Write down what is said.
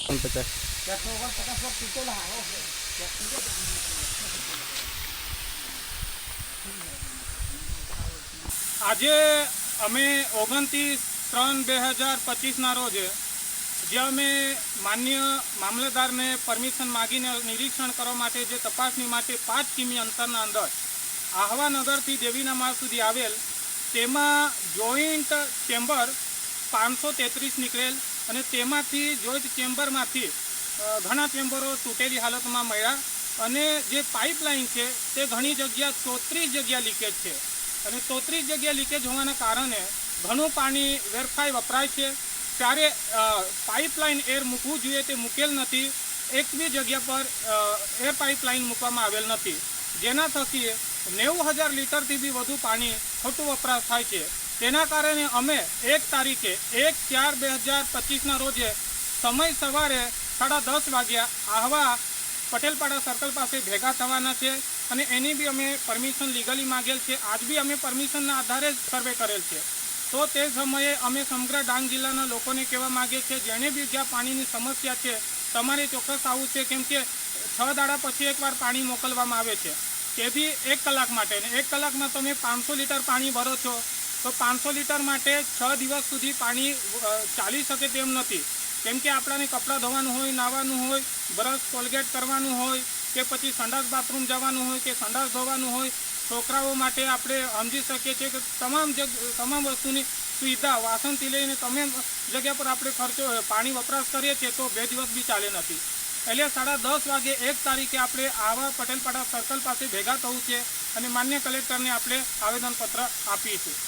50. આજે અમે 29/3/2025 રોજ જે અમે માન્ય મામલતદારને પરમિશન માગીને નિરીક્ષણ કરવા માટે જે તપાસણી માટે 5 કિમી અંતરના અંદર આહવા નગરથી દેવીના માળ સુધી આવેલ તેમાં જોઈન્ટ ચેમ્બર 533 નીકળેલ અને તેમાંથી જોઈન્ટ ચેમ્બરમાંથી ઘણા ચેમ્બરો તૂટેલી હાલતમાં મળ્યા અને જે પાઇપલાઇન છે તે ઘણી જગ્યા 34 જગ્યા લીકેજ છે અને 34 જગ્યા લીકેજ હોવાના કારણે ઘણું પાણી વેરફાઈ વપરાય છે ત્યારે પાઇપલાઇન એર મૂકવું જોઈએ તે મૂકેલ નથી. એક બી જગ્યા પર એર પાઇપલાઇન મૂકવામાં આવેલ નથી, જેના થકી 90,000 લીટરથી બી વધુ પાણી ખોટું વપરાશ થાય છે. તેના કારણે અમે 1 તારીખે 1/4/2025 રોજે સમય સવારે 10:30 વાગ્યા આહવા પટેલપાડા સર્કલ પાસે ભેગા થવાના છે અને એની બી અમે પરમિશન લીગલી માગેલ છે. આજ બી અમે પરમિશનના આધારે જ સર્વે કરેલ છે. તો તે સમયે અમે સમગ્ર ડાંગ જિલ્લાના લોકોને કહેવા માગીએ છીએ, જેને બી જ્યાં પાણીની સમસ્યા છે તમારે ચોક્કસ આવવું છે, કેમ કે 6 દાડા પછી એકવાર પાણી મોકલવામાં આવે છે, તે બી 1 કલાક માટે. અને 1 કલાકમાં તમે 500 લીટર પાણી ભરો છો તો 500 લીટર માટે 6 દિવસ સુધી પાણી ચાલી શકે તેમ નથી, કેમ કે આપણાને કપડાં ધોવાનું હોય, નાહવાનું હોય, બ્રશ કોલગેટ કરવાનું હોય કે પછી સંડાસ બાથરૂમ જવાનું હોય કે સંડાસ ધોવાનું હોય, છોકરાઓ માટે આપણે સમજી શકીએ છીએ કે તમામ વસ્તુની સુવિધા વાસણથી લઈને તમામ જગ્યા પર આપણે ખર્ચો પાણી વપરાશ કરીએ છીએ તો 2 દિવસ બી ચાલે નથી. એટલે 10:30 વાગે 1 તારીખે આપણે આવા પટેલપાડા સર્કલ પાસે ભેગા થવું છે અને માન્ય કલેક્ટરને આપણે આવેદનપત્ર આપીએ છીએ.